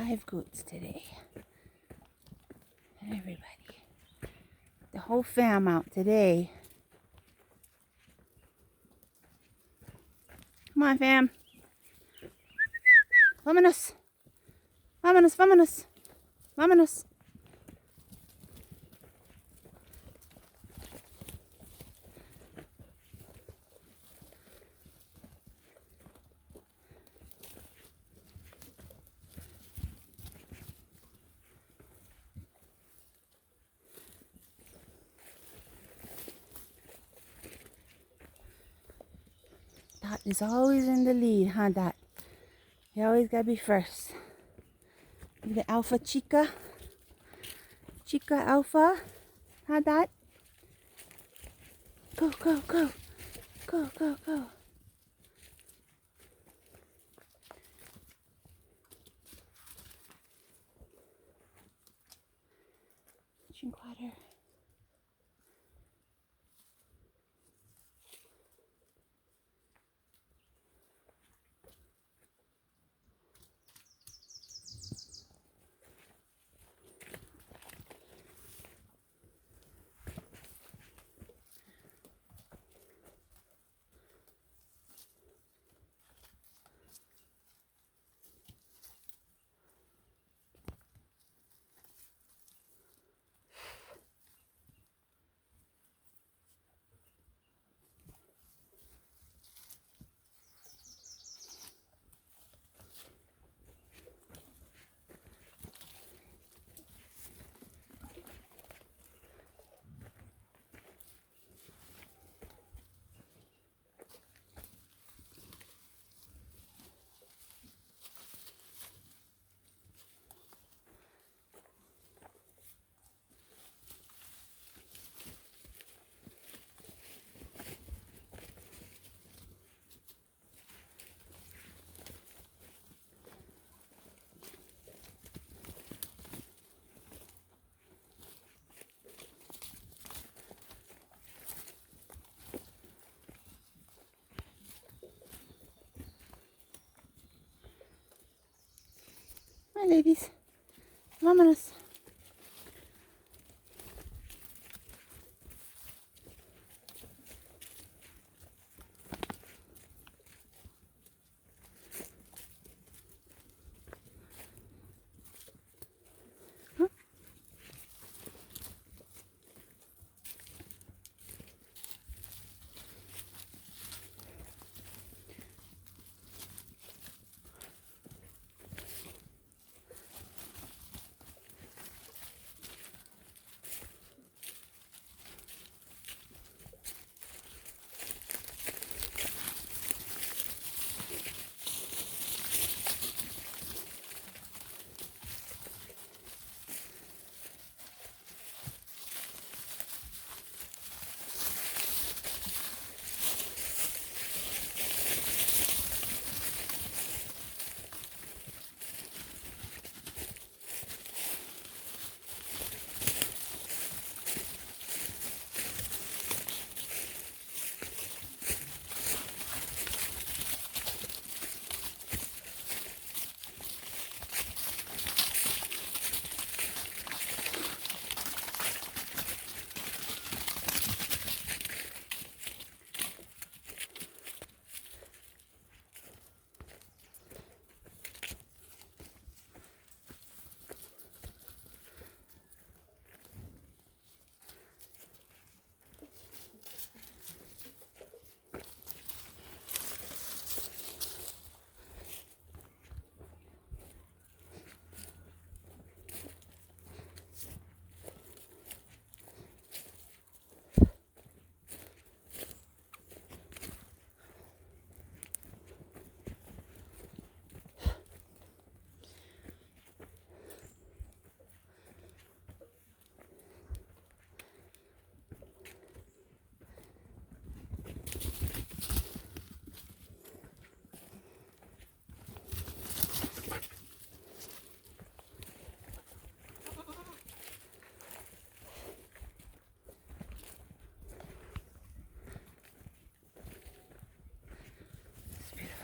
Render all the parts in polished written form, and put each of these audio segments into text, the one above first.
5 goats today. Everybody. The whole fam out today. Come on, fam. Vámonos. Vámonos, vámonos. Vámonos. Dot is always in the lead, huh, Dot? You always gotta be first. The alpha chica. Chica alpha. Huh, Dot? Go, go, go. Go, go, go. Drink water. Hi, ladies. Vámonos. Huh?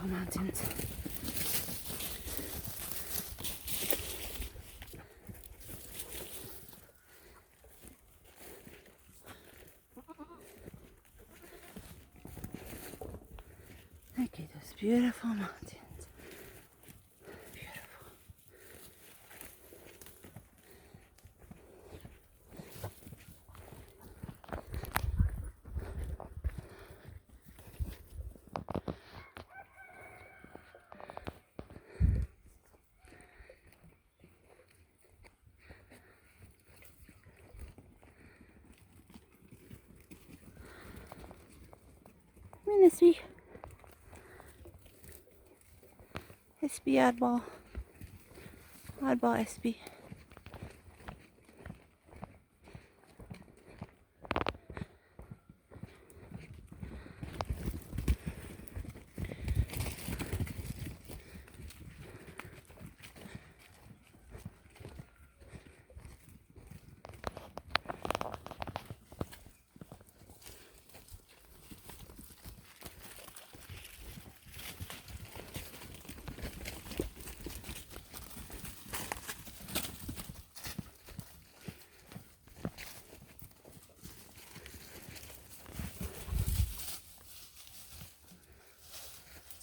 Mountains. Okay, those beautiful mountains. Beautiful. Ministry. SB oddball. Oddball SB.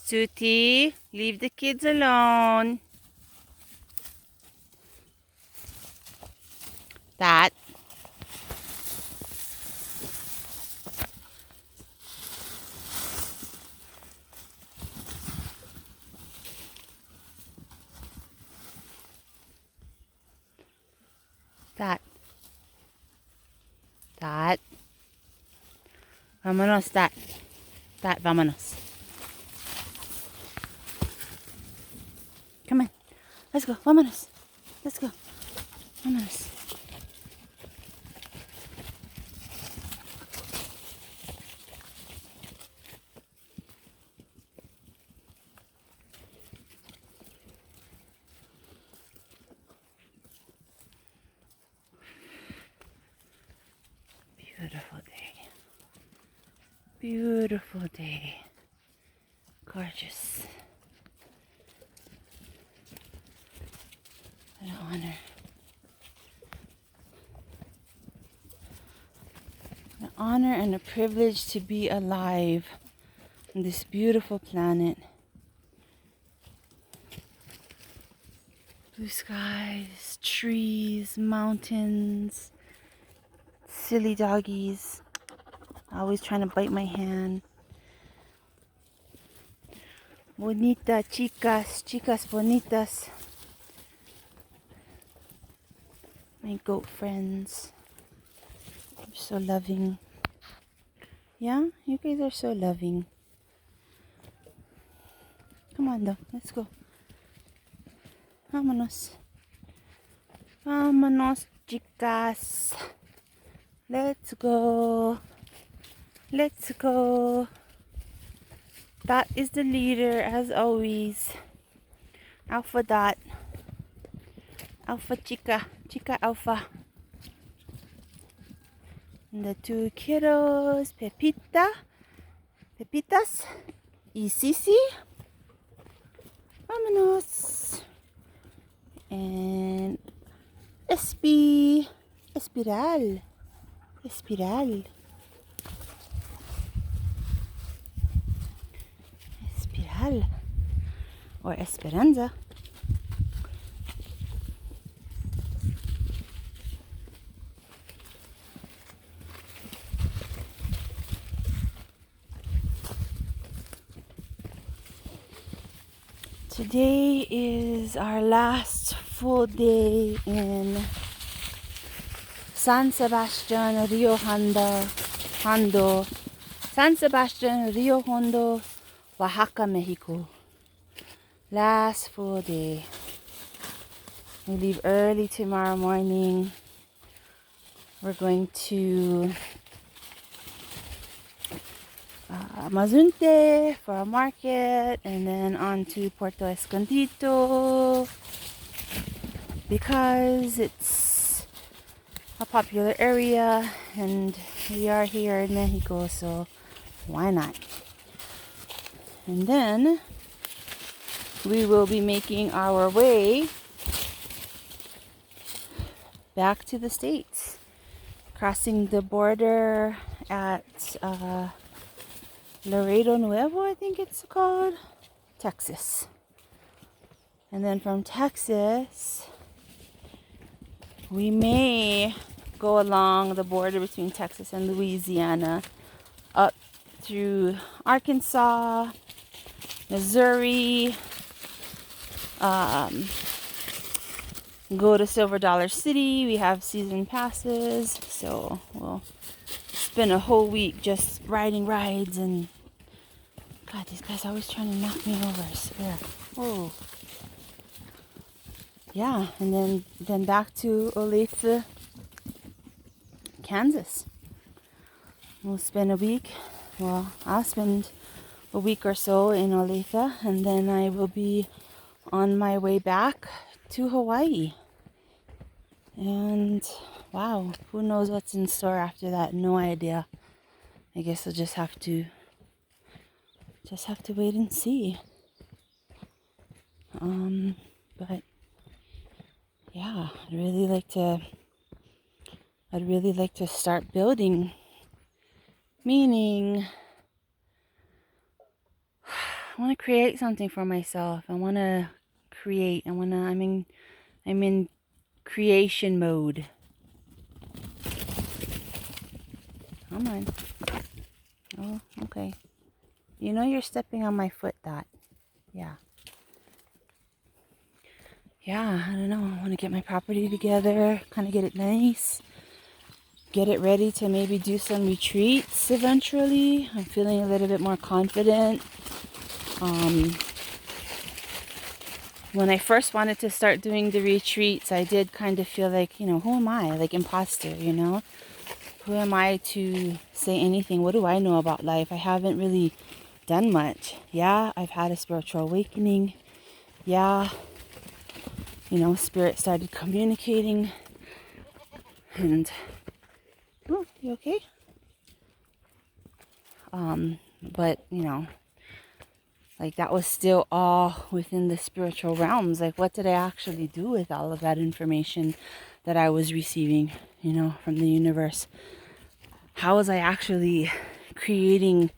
Suti, leave the kids alone. That. That. That. Vámonos, that. That, vámonos. Come on. Let's go. Vámonos. Let's go. Vámonos. Beautiful day. Beautiful day. Gorgeous. What an honor. An honor and a privilege to be alive on this beautiful planet. Blue skies, trees, mountains, silly doggies, always trying to bite my hand. Bonita chicas, chicas bonitas. My goat friends. You're so loving. Yeah, you guys are so loving. Come on though, let's go. Vámonos. Vámonos, chicas. Let's go. Let's go. Dot is the leader as always. Alpha Dot. Alpha Chica. Chica Alpha. And the two kiddos, Pepitas, y Sisi. Vámonos. And Espiral. Espiral. Or Esperanza. Today is our last full day in San Sebastian Rio Hondo. San Sebastian Rio Hondo, Oaxaca, Mexico. Last full day. We leave early tomorrow morning. We're going to Mazunte for a market, and then on to Puerto Escondido because it's a popular area and we are here in Mexico, so why not? And then we will be making our way back to the States, crossing the border at Laredo Nuevo, I think it's called, Texas. And then from Texas, we may go along the border between Texas and Louisiana up through Arkansas, Missouri, go to Silver Dollar City. We have season passes, so we'll spend a whole week just riding rides. And God, these guys are always trying to knock me over, I swear. Oh. Yeah, and then back to Olathe, Kansas. We'll spend a week. Well, I'll spend a week or so in Olathe, and then I will be on my way back to Hawaii. And wow, who knows what's in store after that? No idea. I guess I'll just have to wait and see. But yeah, I'd really like to start building. Meaning, I want to create something for myself. I'm in creation mode. Come on. Oh, okay. You know you're stepping on my foot, Dot. Yeah. Yeah, I don't know. I want to get my property together, kind of get it nice. Get it ready to maybe do some retreats eventually. I'm feeling a little bit more confident. When I first wanted to start doing the retreats, I did kind of feel like, who am I? Like imposter, Who am I to say anything? What do I know about life? I haven't really done much. Yeah, I've had a spiritual awakening. Yeah, spirit started communicating. And, oh, you okay? But, like that was still all within the spiritual realms. Like, what did I actually do with all of that information that I was receiving, from the universe? How was I actually creating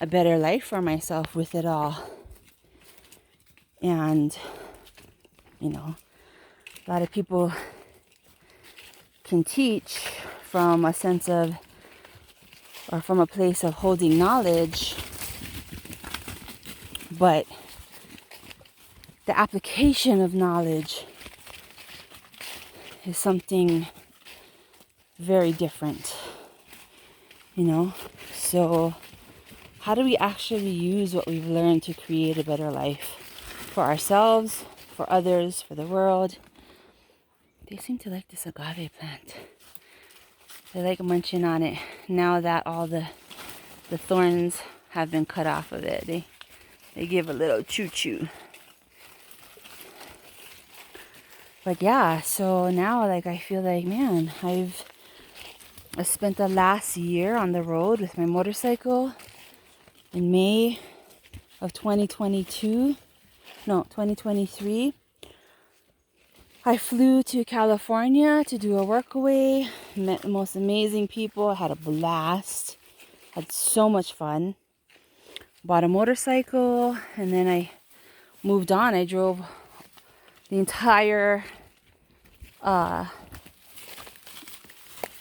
a better life for myself with it all? And, a lot of people can teach from a sense of, or from a place of holding knowledge, but the application of knowledge is something very different, So how do we actually use what we've learned to create a better life for ourselves, for others, for the world? They seem to like this agave plant. They like munching on it now that all the thorns have been cut off of it. They give a little choo-choo. But yeah, so now I feel like, man, I spent the last year on the road with my motorcycle. In May of 2023. I flew to California to do a workaway, met the most amazing people, had a blast, had so much fun. Bought a motorcycle, and then I moved on. I drove the entire, I'm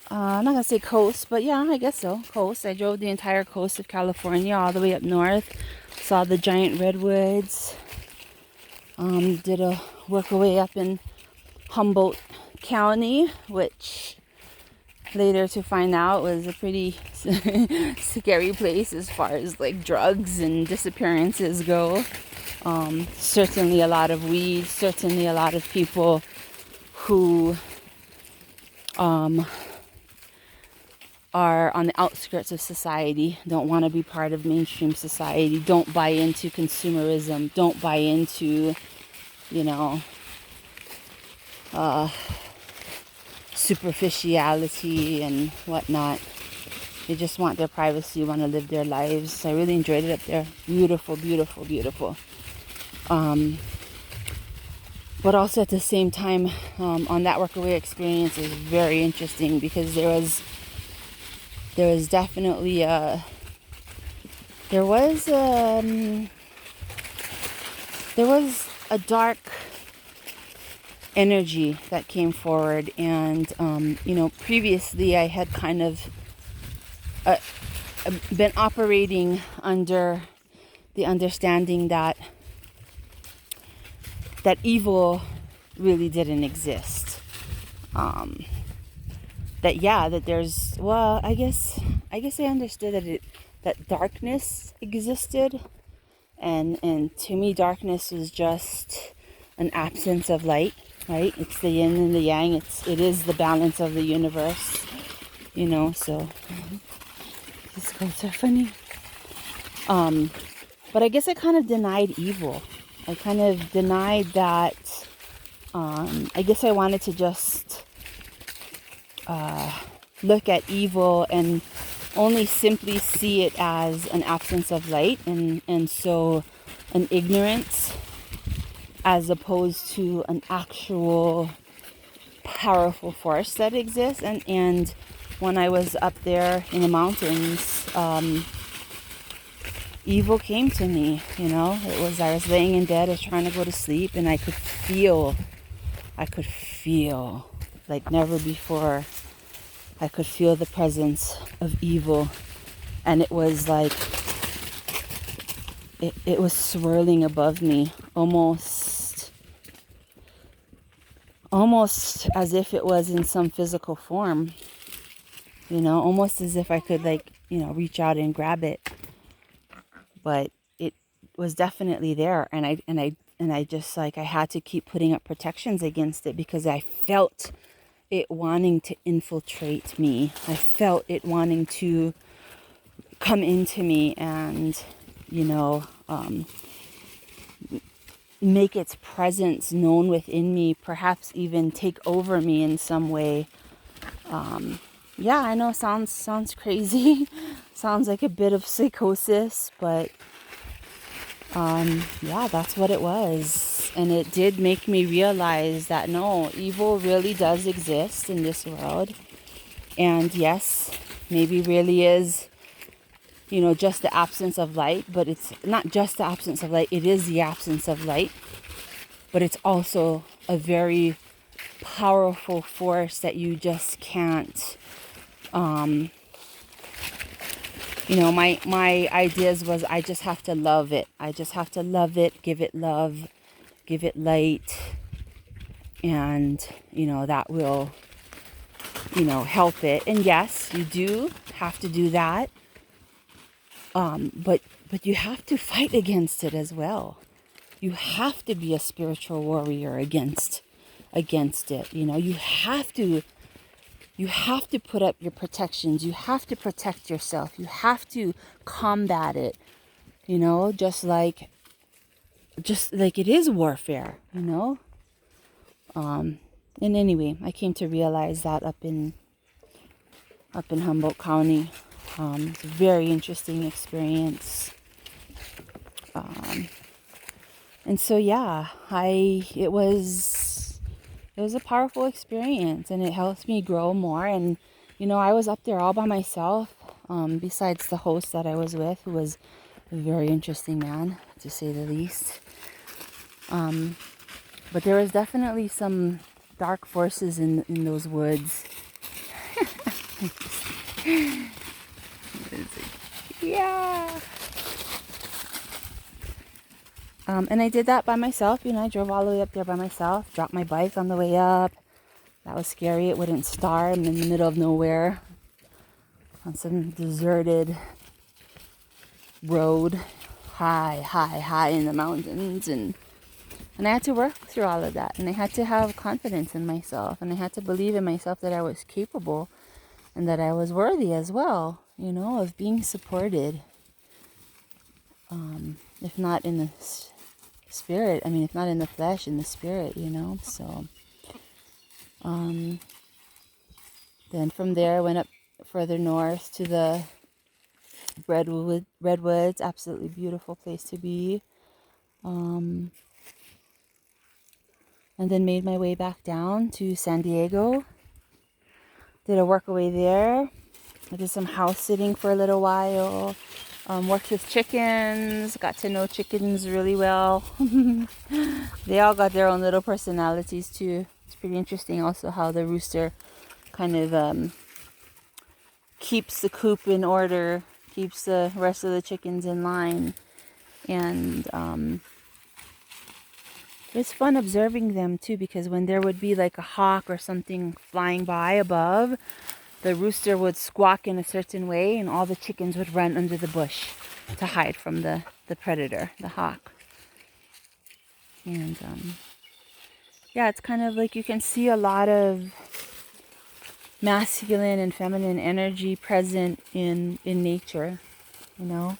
not going to say coast, but yeah, I guess so, coast. I drove the entire coast of California all the way up north, saw the giant redwoods, did a workaway up in Humboldt County, which later to find out was a pretty scary place as far as drugs and disappearances go. Certainly a lot of weed, certainly a lot of people who are on the outskirts of society, don't want to be part of mainstream society, don't buy into consumerism, don't buy into, superficiality and whatnot. They just want their privacy, want to live their lives. I really enjoyed it up there. Beautiful, beautiful, beautiful. But also at the same time, on that workaway experience is very interesting because there was definitely a there was a dark energy that came forward, and previously I had kind of been operating under the understanding that evil really didn't exist. That there's, well, I guess I understood that darkness existed, and to me darkness is just an absence of light, right? It's the yin and the yang. It is the balance of the universe, so these quotes are funny. But I guess I kind of denied evil. I kind of denied that. I guess I wanted to just look at evil and only simply see it as an absence of light, and so an ignorance, as opposed to an actual powerful force that exists. And when I was up there in the mountains, evil came to me. It was, I was laying in bed, I was trying to go to sleep, and I could feel like never before. I could feel the presence of evil, and it was like it was swirling above me, almost as if it was in some physical form, almost as if I could reach out and grab it. But it was definitely there, and I just I had to keep putting up protections against it, because I felt it wanting to infiltrate me. I felt it wanting to come into me and make its presence known within me, perhaps even take over me in some way. Yeah, I know, sounds crazy. Sounds like a bit of psychosis, but yeah, that's what it was. And it did make me realize that no, evil really does exist in this world. And yes, maybe really is, just the absence of light, but it's not just the absence of light, it is the absence of light. But it's also a very powerful force that you just can't, my ideas was I just have to love it. I just have to love it, give it love, give it light, and, that will, help it. And yes, you do have to do that. But you have to fight against it as well. You have to be a spiritual warrior against it. You have to put up your protections. You have to protect yourself. You have to combat it. Just like it is warfare. And anyway, I came to realize that up in Humboldt County. It's a very interesting experience. And so yeah, it was a powerful experience, and it helps me grow more. And I was up there all by myself, besides the host that I was with, who was a very interesting man, to say the least. But there was definitely some dark forces in those woods. Yeah. And I did that by myself. I drove all the way up there by myself, dropped my bike on the way up. That was scary. It wouldn't start. I'm in the middle of nowhere on some deserted road, high in the mountains. And I had to work through all of that. And I had to have confidence in myself. And I had to believe in myself that I was capable and that I was worthy as well, of being supported. If not in the spirit, if not in the flesh, in the spirit, so then from there I went up further north to the redwoods. Absolutely beautiful place to be. And then made my way back down to San Diego. Did a work away there. I did some house sitting for a little while. Worked with chickens, got to know chickens really well. They all got their own little personalities too. It's pretty interesting also how the rooster kind of keeps the coop in order, keeps the rest of the chickens in line. And it's fun observing them too, because when there would be like a hawk or something flying by above, the rooster would squawk in a certain way and all the chickens would run under the bush to hide from the predator, the hawk. And yeah, it's kind of like you can see a lot of masculine and feminine energy present in nature, you know.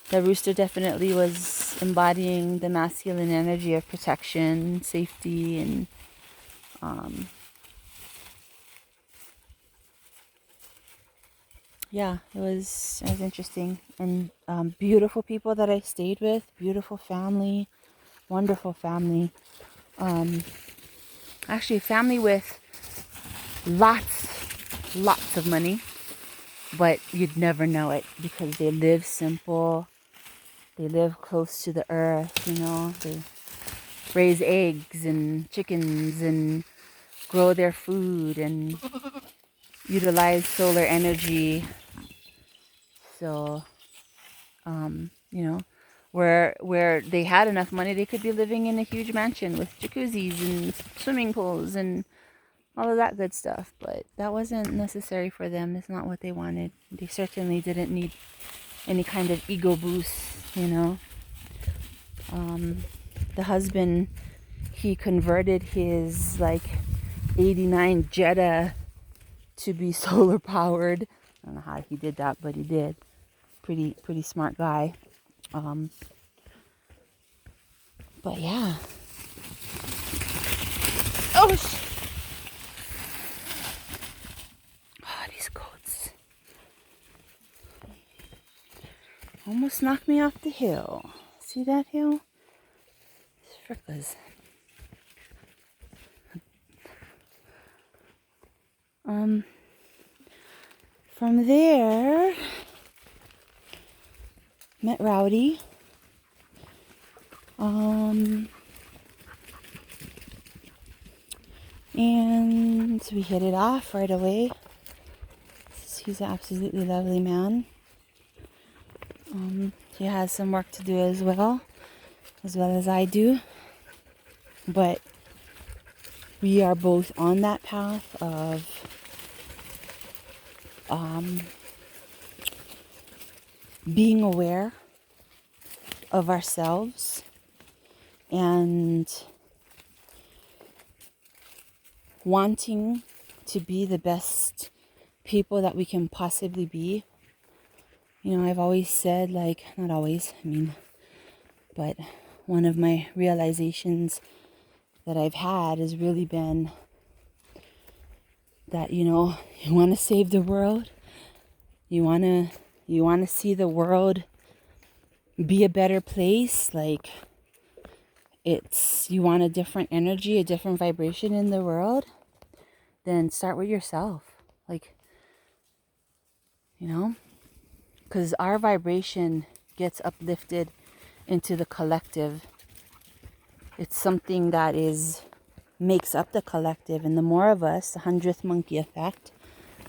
The rooster definitely was embodying the masculine energy of protection, safety, and yeah, it was interesting. And beautiful people that I stayed with, beautiful family, wonderful family. Actually, a family with lots of money, but you'd never know it because they live simple. They live close to the earth, you know. They raise eggs and chickens and grow their food and utilize solar energy. So, you know, where they had enough money, they could be living in a huge mansion with jacuzzis and swimming pools and all of that good stuff. But that wasn't necessary for them. It's not what they wanted. They certainly didn't need any kind of ego boost, you know. The husband, he converted his like 89 Jetta to be solar powered. I don't know how he did that, but he did. Pretty smart guy. But yeah. Oh, these goats almost knocked me off the hill. See that hill? Frickers. From there, met Rowdy. And we hit it off right away. He's an absolutely lovely man. He has some work to do as well as I do. But we are both on that path of being aware of ourselves and wanting to be the best people that we can possibly be. You know, I've always said, like, not always, but one of my realizations that I've had has really been that, you know, you want to save the world, you want to see the world be a better place, like you want a different energy, a different vibration in the world, then start with yourself. Like, you know, because our vibration gets uplifted into the collective. It's something that makes up the collective. And the more of us, the 100th monkey effect,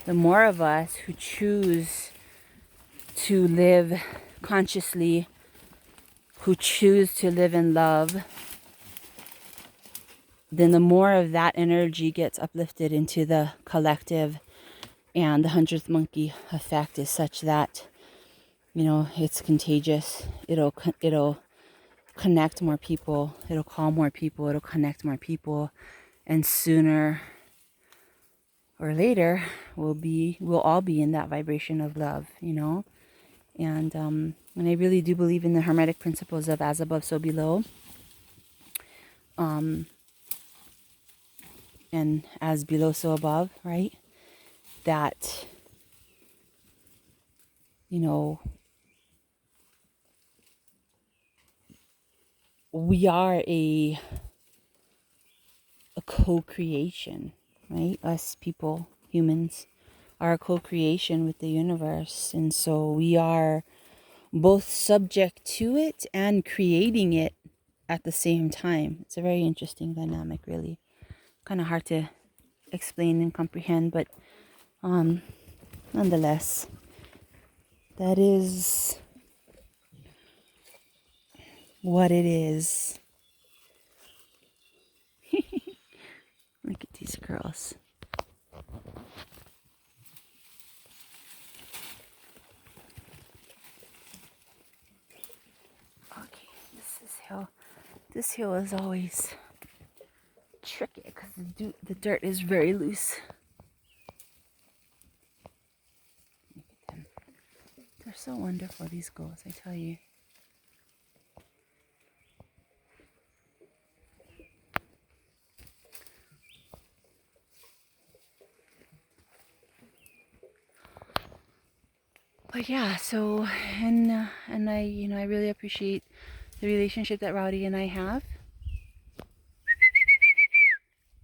the more of us who choose to live consciously, who choose to live in love, then the more of that energy gets uplifted into the collective. And the 100th monkey effect is such that, you know, it's contagious. It'll connect more people. It'll call more people. It'll connect more people. And sooner or later, we'll all be in that vibration of love, you know. And I really do believe in the Hermetic principles of as above, so below. And as below, so above, right? That, you know, we are a co-creation, right? Us people, humans, our co-creation with the universe. And so we are both subject to it and creating it at the same time. It's a very interesting dynamic, really. Kind of hard to explain and comprehend, but nonetheless, that is what it is. Look at these girls. Okay, this hill is always tricky because the dirt is very loose. Look at them. They're so wonderful, these girls, I tell you. But yeah, so and I really appreciate the relationship that Rowdy and I have.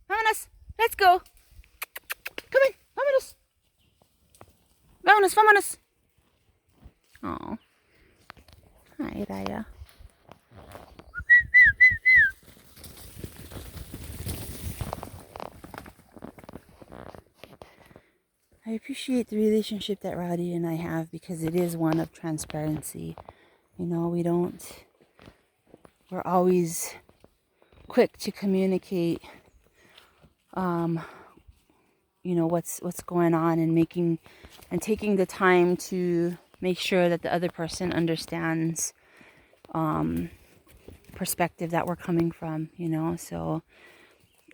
Vámonos, let's go. Come on, vámonos. Vámonos, vámonos. Oh, hi, Raya. I appreciate the relationship that Rowdy and I have because it is one of transparency. You know, we're always quick to communicate, what's going on and taking the time to make sure that the other person understands, perspective that we're coming from, so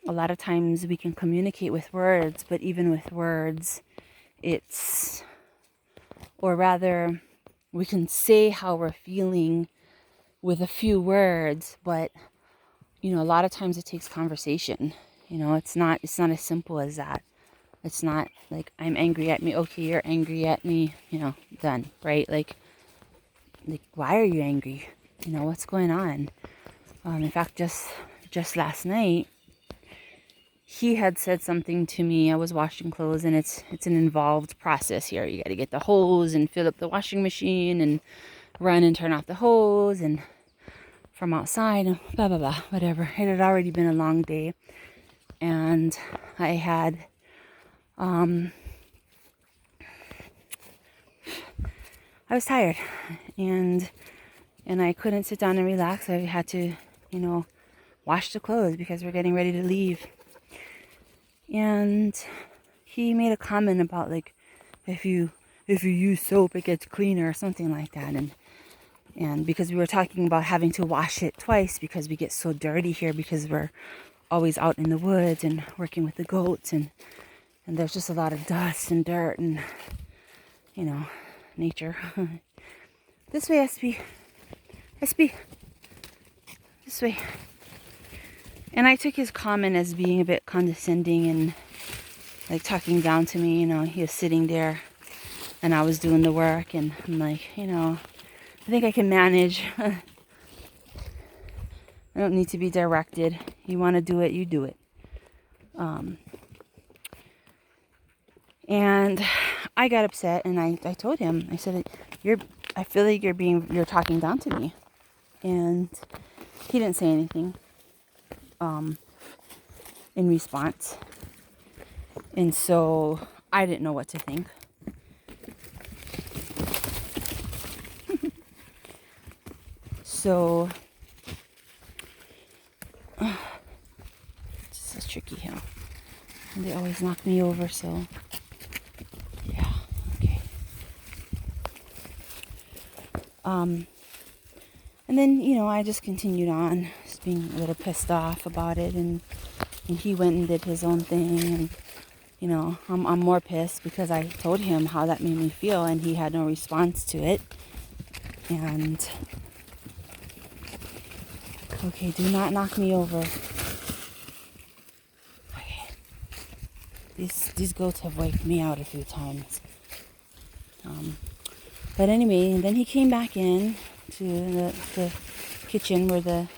a lot of times we can communicate with words, but even with words, we can say how we're feeling with a few words, but a lot of times it takes conversation. It's not as simple as that. It's not like I'm angry at me. Okay, you're angry at me. Done, right? Like why are you angry? What's going on? In fact, just last night, he had said something to me. I was washing clothes, and it's an involved process here. You got to get the hose and fill up the washing machine and run and turn off the hose and from outside and blah blah blah, whatever. It had already been a long day, and I was tired, and I couldn't sit down and relax. I had to, wash the clothes because we're getting ready to leave. And he made a comment about like, if you use soap, it gets cleaner or something like that. And because we were talking about having to wash it twice because we get so dirty here because we're always out in the woods and working with the goats, and there's just a lot of dust and dirt and, nature. This way, SB. SB. This way. And I took his comment as being a bit condescending and like talking down to me. He was sitting there and I was doing the work, and I'm like, I think I can manage. I don't need to be directed. You want to do it, you do it. And I got upset, and I told him, I said, I feel like you're talking down to me. And he didn't say anything in response. And so I didn't know what to think. So it's a tricky hill. And they always knock me over, so yeah, okay. And then, I just continued on, just being a little pissed off about it, and he went and did his own thing, and I'm more pissed because I told him how that made me feel, and he had no response to it. And okay, do not knock me over. Okay. These goats have wiped me out a few times. But anyway, and then he came back in to the kitchen where the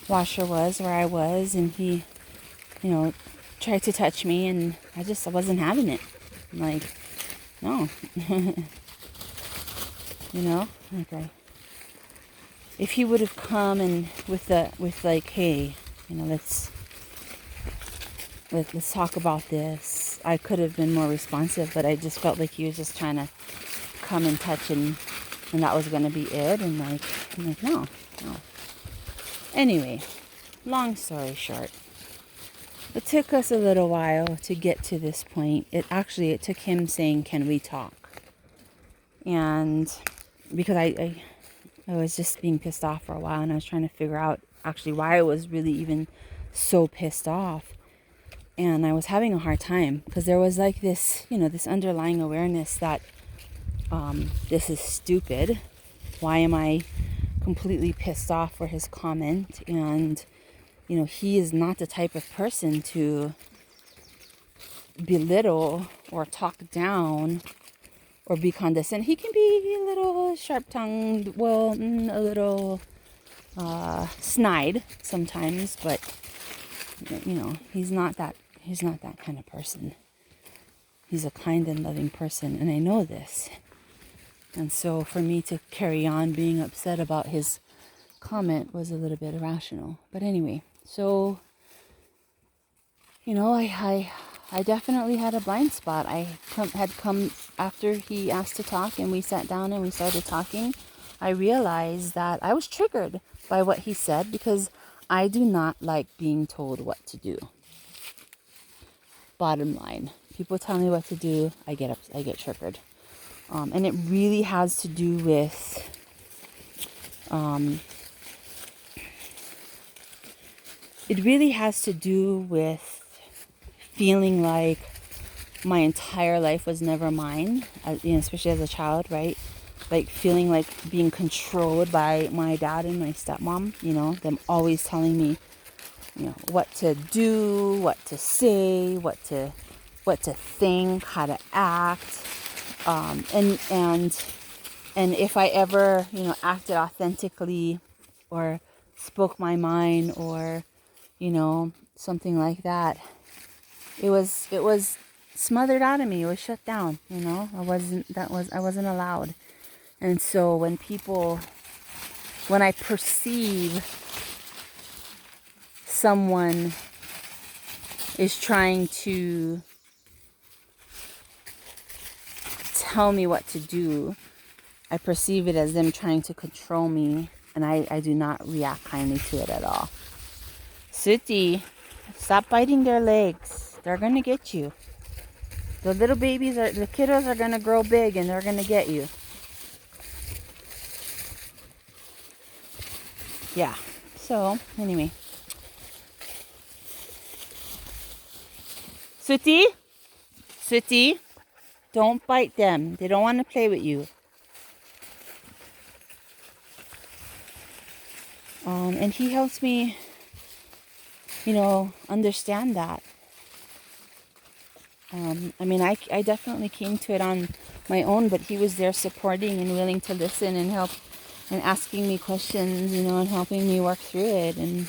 washer was, where I was, and he, tried to touch me, and I wasn't having it. I'm like, no. You know, like if he would have come and with like, hey, you know, let's talk about this, I could have been more responsive, but I just felt like he was just trying to come and touch, and that was going to be it. And like, I'm like, no. Anyway, long story short, it took us a little while to get to this point. It took him saying, can we talk? And because I was just being pissed off for a while, and I was trying to figure out actually why I was really even so pissed off. And I was having a hard time because there was like this, you know, this underlying awareness that this is stupid. Why am I completely pissed off for his comment? And, you know, he is not the type of person to belittle or talk down or be condescending. He can be a little sharp-tongued, well, a little snide sometimes, but, you know, he's not that kind of person. He's a kind and loving person, and I know this. And so for me to carry on being upset about his comment was a little bit irrational. But anyway, so, you know, I definitely had a blind spot. I had come after he asked to talk, and we sat down and we started talking. I realized that I was triggered by what he said because I do not like being told what to do. Bottom line, people tell me what to do, I get triggered. And it really has to do with feeling like my entire life was never mine, you know, especially as a child, right? Like feeling like being controlled by my dad and my stepmom, you know, them always telling me, you know, what to do, what to say, what to think, how to act. And if I ever, you know, acted authentically or spoke my mind or, you know, something like that, it was smothered out of me. It was shut down, you know. I wasn't allowed. And so when I perceive someone is trying to tell me what to do, I perceive it as them trying to control me, and I do not react kindly to it at all. Suti, stop biting their legs. They're going to get you. The little babies, the kiddos are going to grow big, and they're going to get you. Yeah. So, anyway. Suti, don't bite them. They don't want to play with you. And he helps me, you know, understand that. I mean, I definitely came to it on my own, but he was there supporting and willing to listen and help and asking me questions, you know, and helping me work through it. And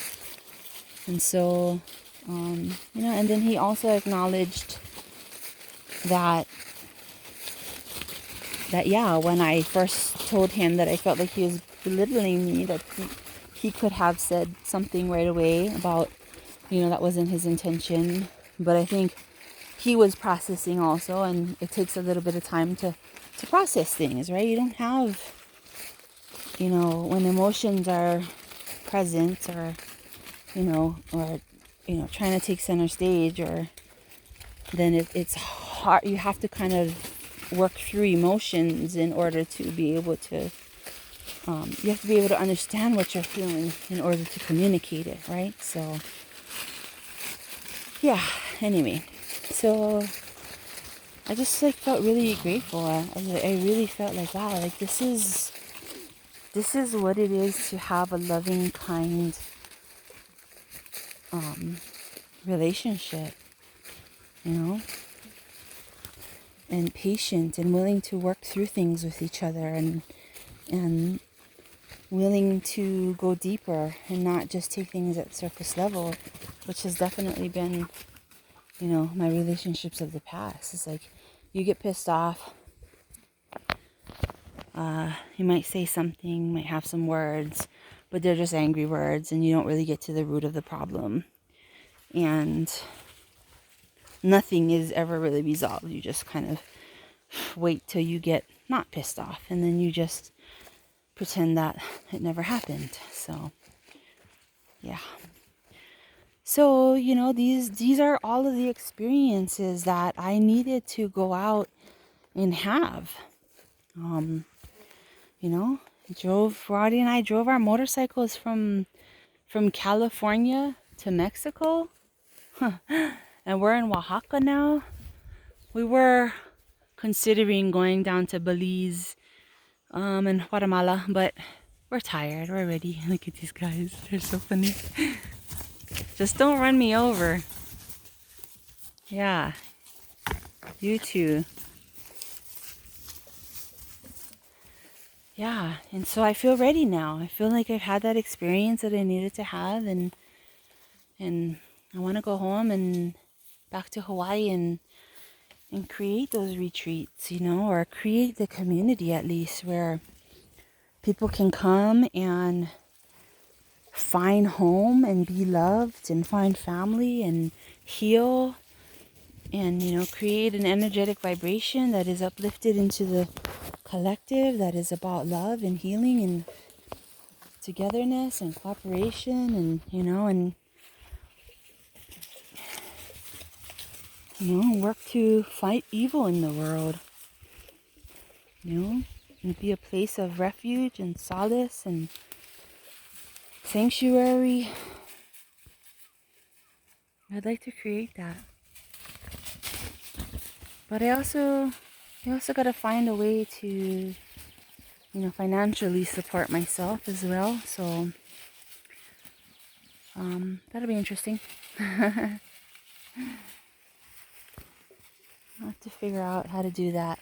so, you know, and then he also acknowledged that yeah, when I first told him that I felt like he was belittling me, that he could have said something right away about, you know, that wasn't his intention. But I think he was processing also, and it takes a little bit of time to process things, right? You don't have, you know, when emotions are present or trying to take center stage, or then it's hard. You have to kind of work through emotions in order to be able to you have to be able to understand what you're feeling in order to communicate it, right? So yeah, anyway, so I just like felt really grateful. I really felt like, wow, like this is what it is to have a loving, kind relationship, you know, and patient and willing to work through things with each other, and willing to go deeper and not just take things at surface level, which has definitely been, you know, my relationships of the past. It's like you get pissed off. You might say something, might have some words, but they're just angry words, and you don't really get to the root of the problem. And nothing is ever really resolved. You just kind of wait till you get not pissed off, and then you just pretend that it never happened. So, yeah. So, you know, these are all of the experiences that I needed to go out and have. You know, Rowdy and I drove our motorcycles from California to Mexico. And we're in Oaxaca now. We were considering going down to Belize and Guatemala, but we're tired. We're ready. Look at these guys. They're so funny. Just don't run me over. Yeah. You too. Yeah, and so I feel ready now. I feel like I've had that experience that I needed to have, and I want to go home and back to Hawaii and create those retreats, you know, or create the community at least where people can come and find home and be loved and find family and heal and, you know, create an energetic vibration that is uplifted into the collective, that is about love and healing and togetherness and cooperation, and work to fight evil in the world, and be a place of refuge and solace and sanctuary. I'd like to create that, but I also got to find a way to financially support myself as well. So that'll be interesting. I'll have to figure out how to do that.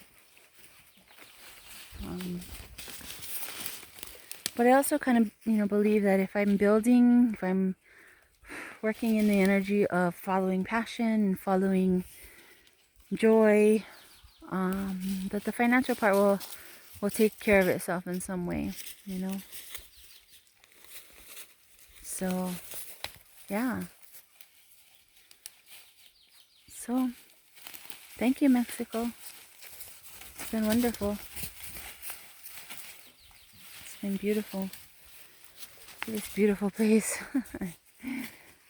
But I also kind of, believe that if I'm working in the energy of following passion and following joy, that the financial part will take care of itself in some way, So, yeah. So, thank you, Mexico. It's been wonderful. It's been beautiful. Look at this beautiful place.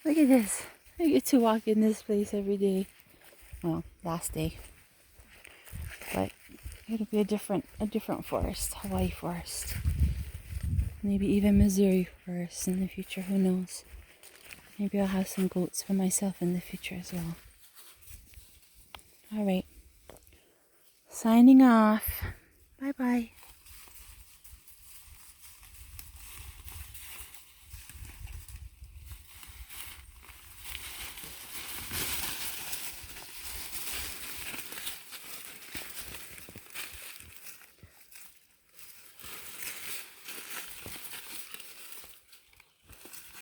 Look at this. I get to walk in this place every day. Well, last day. But it'll be a different forest, Hawaii forest. Maybe even Missouri forest in the future, who knows. Maybe I'll have some goats for myself in the future as well. Alright. Signing off. Bye-bye.